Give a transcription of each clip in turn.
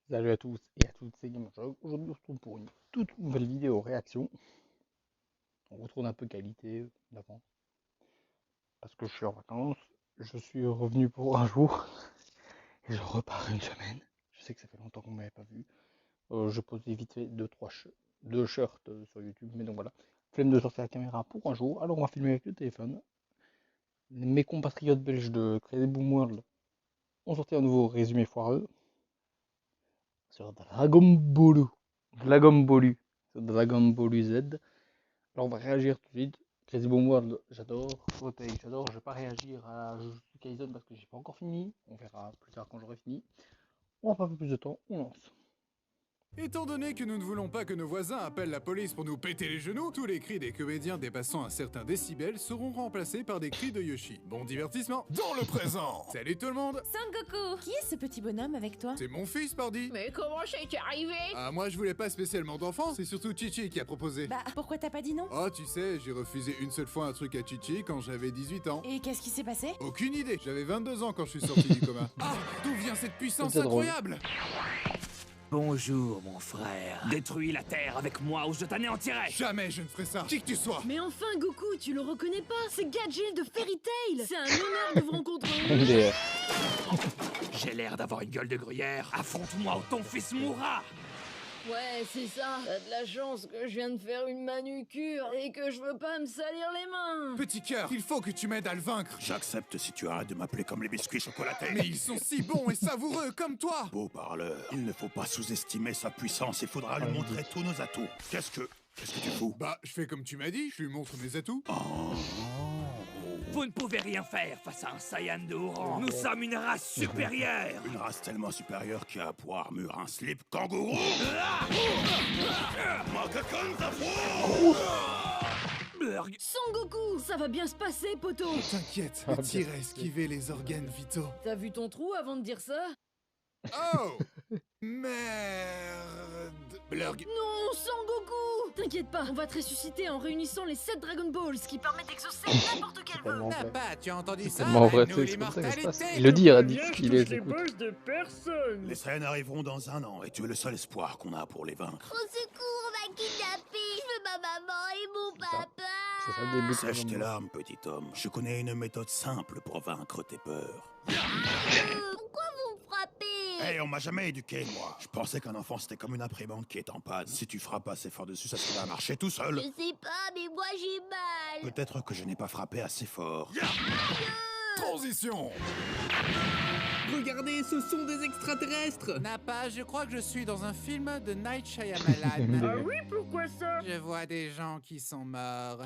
Salut à tous et à toutes, c'est GamerShock. Aujourd'hui, on se retrouve pour une toute nouvelle vidéo réaction. On retrouve un peu qualité d'avant. Parce que je suis en vacances, je suis revenu pour un jour et je repars une semaine. Je sais que ça fait longtemps qu'on ne m'avait pas vu. Je posais vite fait deux shirts sur YouTube, mais donc voilà. Flemme de sortir la caméra pour un jour, alors on va filmer avec le téléphone. Mes compatriotes belges de Crazy Boom World ont sorti un nouveau résumé foireux sur Dragon Ball Z. Alors on va réagir tout de suite. Crazy Boom World, j'adore. Otei, j'adore. Je vais pas réagir à Jujutsu Kaisen parce que j'ai pas encore fini. On verra plus tard quand j'aurai fini. On va pas faire plus de temps, on lance. Étant donné que nous ne voulons pas que nos voisins appellent la police pour nous péter les genoux, tous les cris des comédiens dépassant un certain décibel seront remplacés par des cris de Yoshi. Bon divertissement dans le présent. Salut tout le monde. Son Goku, qui est ce petit bonhomme avec toi? C'est mon fils, pardi. Mais comment c'est arrivé? Ah, moi je voulais pas spécialement d'enfant, c'est surtout Chichi qui a proposé. Bah, pourquoi t'as pas dit non? Oh, tu sais, j'ai refusé une seule fois un truc à Chichi quand j'avais 18 ans. Et qu'est-ce qui s'est passé? Aucune idée, j'avais 22 ans quand je suis sorti du coma. Ah, d'où vient cette puissance C'est drôle. incroyable? Bonjour, mon frère. Détruis la Terre avec moi ou je t'anéantirai. Jamais je ne ferai ça, qui que tu sois. Mais enfin, Goku, tu le reconnais pas? C'est Gadget de Fairy Tail. C'est un honneur de vous rencontrer. MDR. J'ai l'air d'avoir une gueule de gruyère. Affronte-moi ou ton fils mourra. Ouais, c'est ça. T'as de la chance que je viens de faire une manucure et que je veux pas me salir les mains. Petit cœur, il faut que tu m'aides à le vaincre. J'accepte si tu arrêtes de m'appeler comme les biscuits chocolatés. Mais ils sont si bons et savoureux comme toi. Beau parleur, il ne faut pas sous-estimer sa puissance, il faudra lui montrer tous nos atouts. Qu'est-ce que tu fous? Bah, je fais comme tu m'as dit, je lui montre mes atouts. Vous ne pouvez rien faire face à un Saiyan de haut rang. Nous sommes une race supérieure. Une race tellement supérieure qui a pour armure un slip kangourou. Blurg. Son Goku, ça va bien se passer, poto. T'inquiète, Ah, le tir bien. a esquivé les organes vitaux. T'as vu ton trou avant de dire ça? Oh merde. Blurg. Non, Son Goku! T'inquiète pas, on va te ressusciter en réunissant les 7 Dragon Balls qui permettent d'exaucer n'importe quel vœu. Tellement vrai. Pas, tu as entendu ça? Tellement vrai, Nous, c'est comme ça que ça se passe. l'immortalité, Il le dit, comme Raditz, bien, je il les touche les écoute. bosses de personne. Les Saiyans arriveront dans 1 an et tu es le seul espoir qu'on a pour les vaincre. Au secours, on m'a kidnappé. Je veux ma maman et mon papa. C'est ça le début de Sèche Dragon tes Ball. larmes, petit homme. Je connais une méthode simple pour vaincre tes peurs. Pourquoi vous me frappez? Hey, on m'a jamais éduqué, moi. Je pensais qu'un enfant c'était comme une imprimante qui est en panne. Si tu frappes assez fort dessus, ça se va marcher tout seul. Je sais pas, mais moi j'ai mal. Peut-être que je n'ai pas frappé assez fort. Transition. Regardez, ce sont des extraterrestres. Nappa, je crois que je suis dans un film de Night Shyamalan. Ah oui, pourquoi ça? Je vois des gens qui sont morts.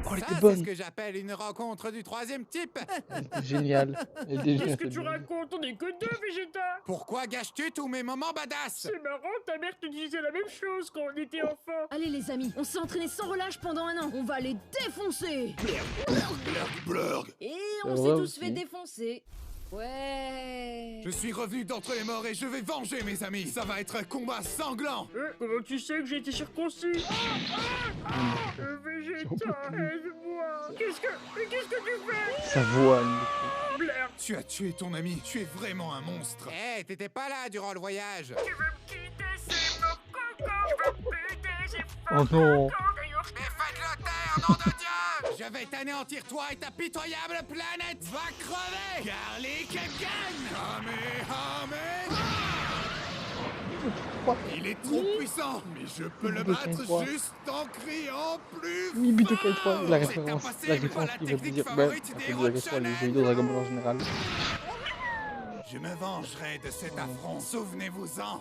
Oh, elle Ça, était c'est bonne. ce que j'appelle une rencontre du troisième type. Elle était géniale. Elle était géniale, cette blague. racontes? On est que deux, Vegeta! Pourquoi gâches-tu tous mes moments badass? C'est marrant, ta mère te disait la même chose quand on était enfant! Allez les amis, on s'est entraîné sans relâche pendant 1 an. On va les défoncer! Blurg. Et Ça on va s'est tous aussi. fait défoncer. Ouais. Je suis revenu d'entre les morts et je vais venger mes amis. Ça va être un combat sanglant. Comment tu sais que j'ai été circoncis? Vegeta, aide-moi! Qu'est-ce que tu fais? Sa voix. Blair, Tu as tué ton ami. Tu es vraiment un monstre. Eh, t'étais pas là durant le voyage. tu veux me quitter, c'est mon coco! Je veux plus baiser Oh non. d'ailleurs, Mais faites-le taire, nom de Dieu! Je vais t'anéantir toi et ta pitoyable planète va crever! Garlic Gun! Il est trop puissant, mais je peux le Budokai battre 3. juste en criant plus Oui, Budokai 3, la C'est référence impossible, qui va la te technique dire, bah, favorite ça des fait héros Budokai 3, les shonen. jeux vidéo Dragon Ball en général. Je me vengerai de cet affront, souvenez-vous-en!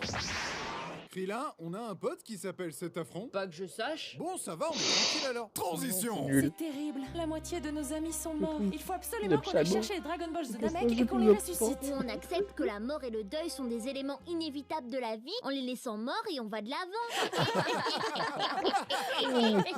Krillin, on a un pote qui s'appelle cet affront? Pas que je sache. Bon, ça va, on est tranquille alors. Transition! Nul. C'est terrible, la moitié de nos amis sont morts. Il faut Le absolument qu'on aille Shadow. chercher les Dragon Balls de Le Namek et Shadow qu'on les le ressuscite. Ou on accepte que la mort et le deuil sont des éléments inévitables de la vie en les laissant morts et on va de l'avant.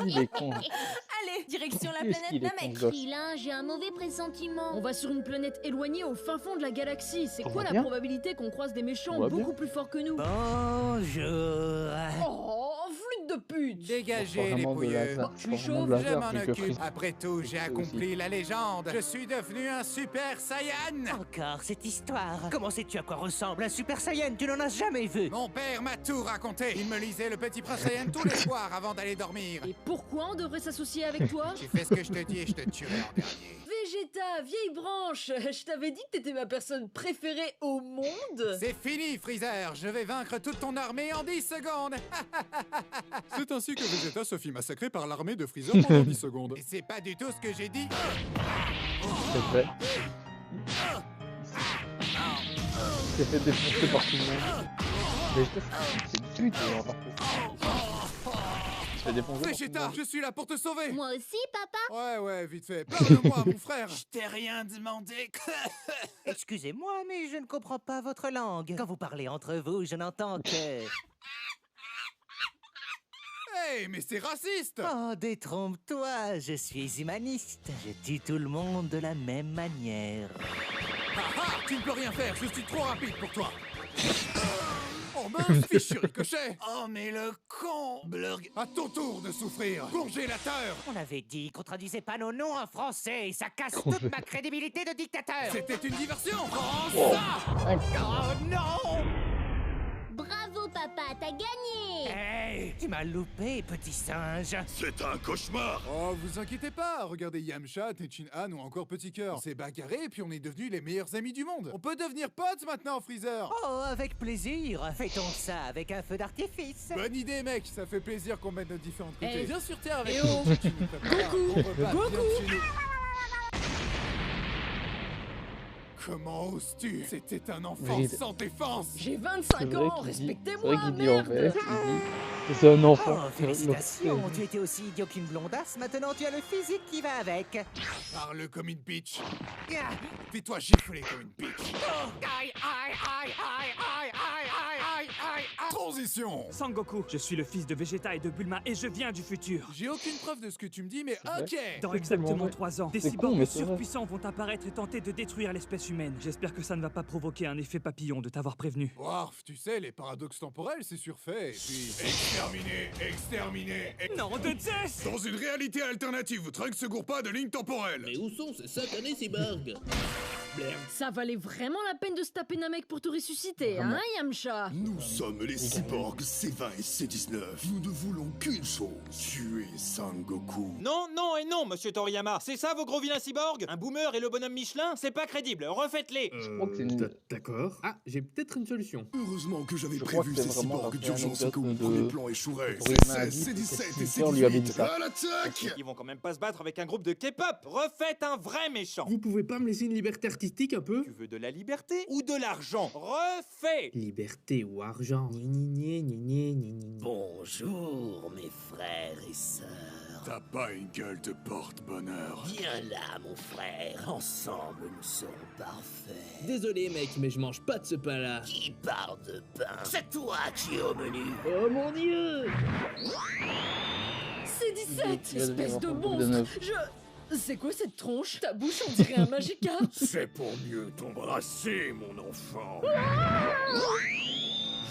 Il est con. Allez, direction la Qu'est-ce planète qu'il est con, Namek. ce gosse. Krillin, j'ai un mauvais pressentiment. On va sur une planète éloignée au fin fond de la galaxie. C'est On quoi va la bien probabilité qu'on croise des méchants On va bien beaucoup plus forts que nous? Bonjour. Oh, flûte de pute. Dégagez les Vraiment de pouilleux. laser. je suis Pas vraiment chaud, de Je laser, m'en vu que occupe. Freeze- Après tout, j'ai Freeze accompli aussi. la légende. Je suis devenu un Super Saiyan. Encore cette histoire. Comment sais-tu à quoi ressemble un Super Saiyan? Tu n'en as jamais vu. Mon père m'a tout raconté. Il me lisait le Petit Prince Saiyan tous les soirs avant d'aller dormir. Et pourquoi on devrait s'associer avec toi? Tu fais ce que je te dis et je te tuerai en dernier. Vegeta, vieille branche, je t'avais dit que t'étais ma personne préférée au monde. C'est fini, Freezer. Je vais vaincre toute ton armée en 10 secondes. C'est ainsi que Vegeta se fit massacrer par l'armée de Freezer pendant 10 secondes. Et c'est pas du tout ce que j'ai dit. C'est vrai. Il s'est fait défoncer par tout le monde. Mais c'est une pute, genre, il se fait défoncer par tout le Vegeta, monde. je suis là pour te sauver. Moi aussi, papa. Ouais, vite fait. Parle-moi, mon frère. Je t'ai rien demandé. Excusez-moi, mais je ne comprends pas votre langue. Quand vous parlez entre vous, je n'entends que... Hey, mais c'est raciste. Oh, détrompe-toi, je suis humaniste. Je tue tout le monde de la même manière. Ah ah, tu ne peux rien faire. Je suis trop rapide pour toi. Oh mince, fichu ricochet. Oh mais le con. Blurg. À ton tour de souffrir. Congélateur. On avait dit qu'on traduisait pas nos noms en français et ça casse toute ma crédibilité de dictateur. C'était une diversion. Prends ça. Oh non! Bravo, papa, t'as gagné. Hey, tu m'as loupé, petit singe. C'est un cauchemar. Oh, vous inquiétez pas. Regardez Yamcha, Tenshin Han ou encore Petit Cœur. On s'est bagarré et puis on est devenus les meilleurs amis du monde. On peut devenir potes maintenant, Freezer. Oh, avec plaisir. Fait-on ça avec un feu d'artifice? Bonne idée, mec. Ça fait plaisir qu'on mette nos différents côtés. Eh, Viens sur Terre avec eh nous. oh. Tu nous prépares un bon repas bien de chez nous. Comment oses-tu? C'était un enfant Vérité. sans défense. J'ai C'est 25 vrai ans, qu'il dit- respectez-moi, C'est vrai qu'il dit en merde. VF, il dit que c'est un enfant. Oh, félicitations, tu étais aussi idiot qu'une blondasse, maintenant tu as le physique qui va avec. Parle comme une bitch. Ah, Fais-toi gifler comme une bitch. oh, aïe, aïe, aïe, aïe, aïe, aïe, aïe, aïe, aïe. Transition. Sangoku, je suis le fils de Vegeta et de Bulma et je viens du futur. J'ai aucune preuve de ce que tu me dis, mais C'est vrai. ok. Dans C'est exactement tellement vrai. 3 ans, des C'est con, cyborgs mais c'est vrai. surpuissants vont apparaître et tenter de détruire l'espèce humaine. J'espère que ça ne va pas provoquer un effet papillon de t'avoir prévenu. Warf, tu sais, les paradoxes temporels, c'est surfait. Et puis... Exterminé, exterminé, Non de Zeus! Dans une réalité alternative, Trunks se gourre pas de ligne temporelle. Mais où sont ces satanés cyborgs? Ça valait vraiment la peine de se taper Namek pour te ressusciter, hein, Yamcha? Nous sommes les cyborgs C20 et C19. Nous ne voulons qu'une chose, tuer Sangoku. Non, non et non, monsieur Toriyama. C'est ça vos gros vilains cyborgs? Un boomer et le bonhomme Michelin? C'est pas crédible, refaites-les. crois que c'est une- D'accord. Ah, j'ai peut-être une solution. Heureusement que j'avais Je crois prévu que ces c'est vraiment cyborgs la d'urgence anecdote que mon de- premier plan échouerait. Toriyama a C16, dit que C17 et Twitter lui avait dit C18. ça. À l'attaque! Ils vont quand même pas se battre avec un groupe de K-pop. Refaites un vrai méchant. Vous pouvez pas me laisser une liberté artistique un peu? Tu veux de la liberté ou de l'argent? Refais. Liberté ou argent? Bonjour, mes frères et sœurs. T'as pas une gueule de porte-bonheur. Viens là, mon frère. Ensemble, nous serons parfaits. Désolé mec, mais je mange pas de ce pain-là. Qui parle de pain? C'est toi qui es au menu. Oh mon dieu! C'est 17, Il va devenir espèce de un peu de monstre. neuf. C'est quoi cette tronche? Ta bouche, on dirait un Magikarp. C'est pour mieux t'embrasser, mon enfant.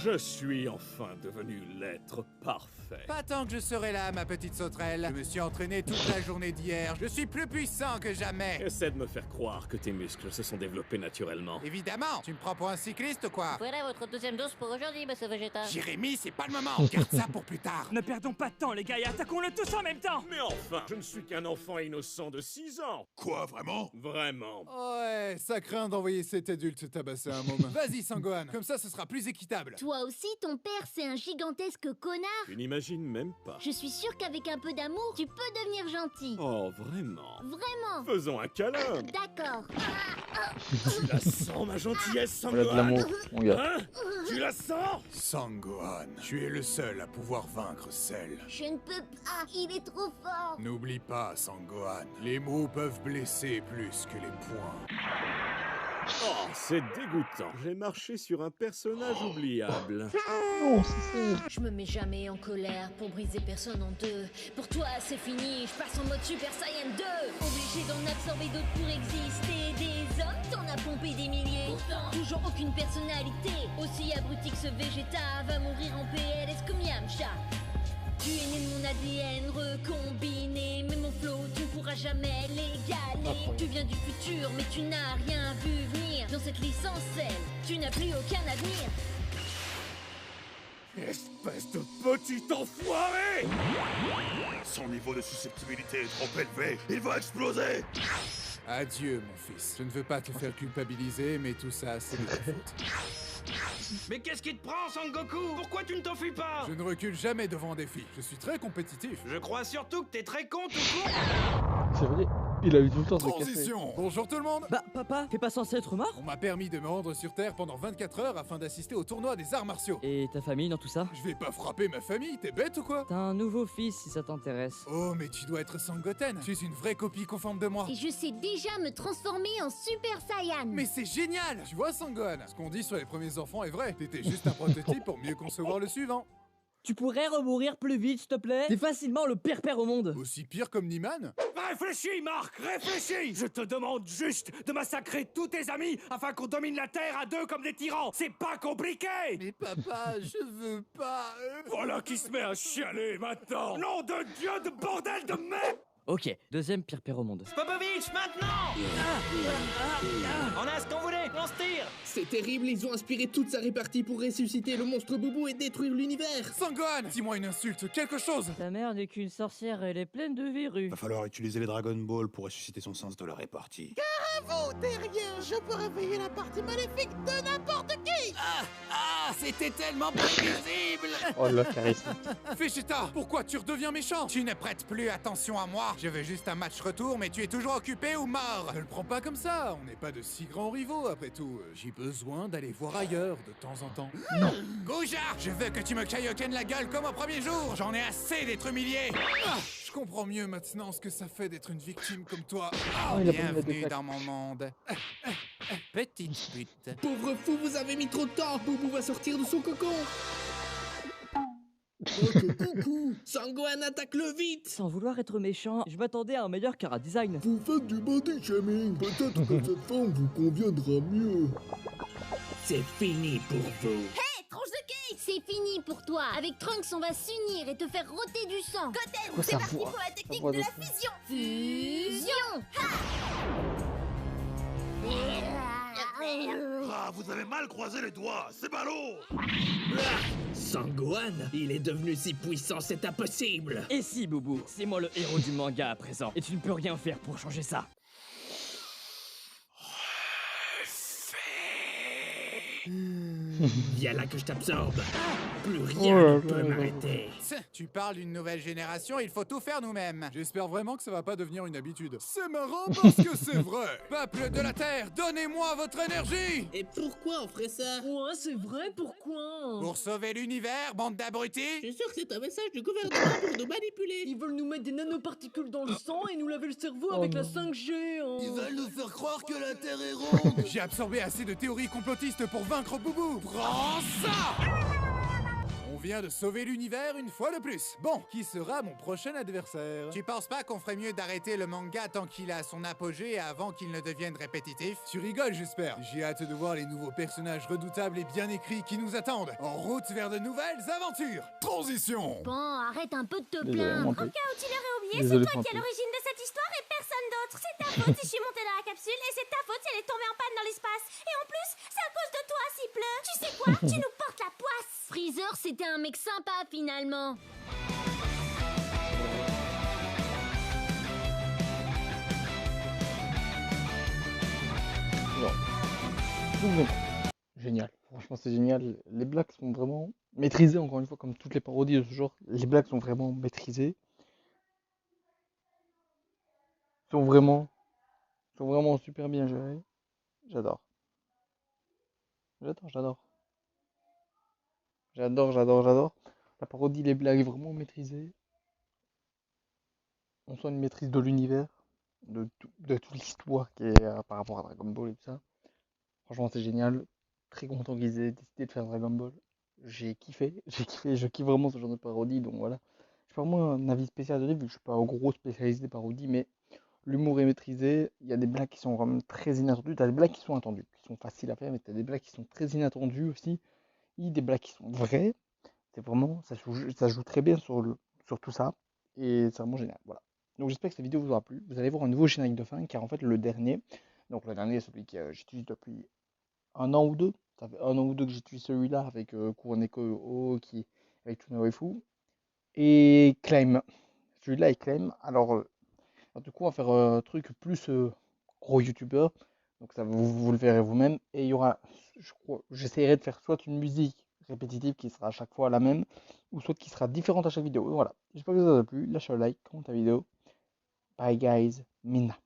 Je suis enfin devenu l'être parfait. Pas tant que je serai là, ma petite sauterelle. Je me suis entraîné toute la journée d'hier. Je suis plus puissant que jamais. Essaie de me faire croire que tes muscles se sont développés naturellement. Évidemment, tu me prends pour un cycliste, quoi. Voilà votre deuxième dose pour aujourd'hui, monsieur Vegeta. Jérémy, c'est pas le moment. Garde ça pour plus tard. Ne perdons pas de temps, les gars, et attaquons-le tous en même temps! Mais enfin, je ne suis qu'un enfant innocent de 6 ans. Quoi, vraiment? Vraiment. Ouais, ça craint d'envoyer cet adulte tabasser un môme. Vas-y, Sangohan. Comme ça, ce sera plus équitable. Toi aussi, ton père, c'est un gigantesque connard. Tu n'imagines même pas. Je suis sûre qu'avec un peu d'amour, tu peux devenir gentil. Oh, vraiment? Vraiment. Faisons un câlin. D'accord. Tu la sens, ma gentillesse, Voilà de Sangohan? l'amour, mon gars. Hein? Tu la sens? Sangohan, tu es le seul à pouvoir vaincre Cell. Je ne peux pas. Il est trop fort. N'oublie pas, Sangohan, les mots peuvent blesser plus que les poings. Oh, c'est dégoûtant. J'ai marché sur un personnage oubliable. Non, c'est ça. Je me mets jamais en colère pour briser personne en deux. Pour toi, c'est fini, je passe en mode Super Saiyan 2. Obligé d'en absorber d'autres pour exister. Des hommes, t'en as pompé des milliers. Pourtant, toujours aucune personnalité. Aussi abruti que ce Vegeta va mourir en PLS comme Yamcha. Tu es né de mon ADN recombiné, mais mon flow, tu ne pourras jamais l'égaler. Tu viens du futur, mais tu n'as rien vu venir. Dans cette licencielle, tu n'as plus aucun avenir. Espèce de petit enfoiré! Son niveau de susceptibilité est trop élevé, il va exploser! Adieu, mon fils. Je ne veux pas te faire culpabiliser, mais tout ça, c'est de ta faute. Mais qu'est-ce qui te prend, Sangoku? Pourquoi tu ne t'enfuis pas? Je ne recule jamais devant un défi. Je suis très compétitif. Je crois surtout que t'es très con tout court. C'est vrai, il a eu tout le temps de café. Transition! Bonjour tout le monde! Bah, papa, t'es pas censé être mort? On m'a permis de me rendre sur Terre pendant 24 heures afin d'assister au tournoi des arts martiaux. Et ta famille dans tout ça? Je vais pas frapper ma famille, t'es bête ou quoi? T'as un nouveau fils si ça t'intéresse. Oh, mais tu dois être Sangoten. Tu es une vraie copie conforme de moi. Et je sais déjà me transformer en Super Saiyan. Mais c'est génial! Tu vois, Sangohan, ce qu'on dit sur les premiers enfants est vrai. T'étais juste un prototype pour mieux concevoir le suivant. Tu pourrais remourir plus vite, s'il te plaît? T'es facilement le pire père au monde. Aussi pire comme Niman? Réfléchis, Marc, réfléchis! Je te demande juste de massacrer tous tes amis afin qu'on domine la Terre à deux comme des tyrans. C'est pas compliqué! Mais papa, je veux pas... Voilà qui se met à chialer maintenant! Nom de Dieu de bordel de merde! Ok, deuxième pire père au monde. Popovich, maintenant! On a ce qu'on voulait, on se tire! C'est terrible, ils ont inspiré toute sa répartie pour ressusciter le monstre Boubou et détruire l'univers. Sangohan, dis-moi une insulte, quelque chose! Ta mère n'est qu'une sorcière, elle est pleine de verrues. Va falloir utiliser les Dragon Ball pour ressusciter son sens de la répartie. Bravo, derrière, je peux réveiller la partie maléfique de n'importe qui. C'était tellement prévisible! Oh le charisme. Vegeta, pourquoi tu redeviens méchant? Tu ne prêtes plus attention à moi. Je veux juste un match retour, mais tu es toujours occupé ou mort. Ne le prends pas comme ça, on n'est pas de si grands rivaux après tout. J'ai besoin d'aller voir ailleurs de temps en temps. Non. Gouja, je veux que tu me Kaioken la gueule comme au premier jour. J'en ai assez d'être humilié. Je comprends mieux maintenant ce que ça fait d'être une victime comme toi. il a pas mis la Bienvenue défaite. dans mon monde. Petite pute. Pauvre fou, vous avez mis trop de temps. Boubou va sortir de son cocon. Oh, coucou, Sangohan attaque-le vite. Sans vouloir être méchant, je m'attendais à un meilleur Kara Design. Vous faites du body shaming. Peut-être que cette forme vous conviendra mieux. C'est fini pour vous. Hé, tronche de cake! C'est fini pour toi. Avec Trunks, on va s'unir et te faire rôter du sang. Goten, c'est parti pour la technique de la fusion. Fusion! Ah, vous avez mal croisé les doigts, c'est ballot! Sangohan, il est devenu si puissant, c'est impossible. Et si, Boubou, c'est moi le héros du manga à présent, et tu ne peux rien faire pour changer ça. Viens là que je t'absorbe. Plus Oh rien là ne peut là là. m'arrêter. Tu parles d'une nouvelle génération, il faut tout faire nous-mêmes. J'espère vraiment que ça va pas devenir une habitude. C'est marrant parce que c'est vrai. Peuple de la Terre, donnez-moi votre énergie! Et pourquoi on ferait ça? Ouais, c'est vrai, pourquoi? Pour sauver l'univers, bande Je d'abrutis! suis sûr que c'est un message du gouvernement pour nous manipuler. Ils veulent nous mettre des nanoparticules dans le sang et nous laver le cerveau avec la 5G. hein. Ils veulent nous faire croire que la Terre est ronde. J'ai absorbé assez de théories complotistes pour vaincre Boubou. Prends ça! On vient de sauver l'univers une fois de plus. Bon, qui sera mon prochain adversaire? Tu penses pas qu'on ferait mieux d'arrêter le manga tant qu'il a son apogée avant qu'il ne devienne répétitif? Tu rigoles, j'espère. J'ai hâte de voir les nouveaux personnages redoutables et bien écrits qui nous attendent. En route vers de nouvelles aventures. Transition! Bon, arrête un peu de te Désolé, plaindre. Manpé. Au cas où tu l'aurais oublié, Désolé, c'est toi qui es à Manpé. l'origine de cette histoire et personne d'autre. C'est ta faute si je suis montée dans la capsule et c'est ta faute si elle est tombée en panne dans l'espace. Et en plus, c'est à cause de toi s'il pleut. Tu sais quoi? Tu nous portes la poisse. Freezer, c'était un mec sympa finalement. Non. Génial, franchement c'est génial. Les blagues sont vraiment maîtrisées, encore une fois, comme toutes les parodies de ce genre. Les blagues sont vraiment maîtrisées. Sont vraiment super bien gérées. J'adore. J'adore. La parodie, les blagues vraiment maîtrisées. On sent une maîtrise de l'univers, de toute l'histoire qui est par rapport à Dragon Ball et tout ça. Franchement, c'est génial. Très content qu'ils aient décidé de faire Dragon Ball. J'ai kiffé. Je kiffe vraiment ce genre de parodie. Donc voilà. Je pas vraiment un avis spécial de lui, vu que je suis pas un gros spécialiste des parodies, mais l'humour est maîtrisé. Il y a des blagues qui sont vraiment très inattendues. T'as des blagues qui sont attendues, qui sont faciles à faire, mais t'as des blagues qui sont très inattendues aussi. Il y a des blagues qui sont vraies. C'est vraiment, ça joue très bien sur sur tout ça. Et c'est vraiment génial. Voilà. Donc j'espère que cette vidéo vous aura plu. Vous allez voir un nouveau générique de fin, car en fait le dernier, donc le dernier, celui que j'utilise depuis un an ou deux. Ça fait un an ou deux que j'utilise celui-là avec Kuroneko qui avec Tsunaoifu. Et Claim. Celui-là est Claim. Alors, du coup, on va faire un truc plus gros youtubeur. Donc ça, vous le verrez vous-même. Et il y aura, j'essaierai de faire soit une musique répétitive qui sera à chaque fois la même, ou soit qui sera différente à chaque vidéo. Donc, voilà. J'espère que ça vous a plu. Lâchez un like, commentez la vidéo. Bye guys. Mina.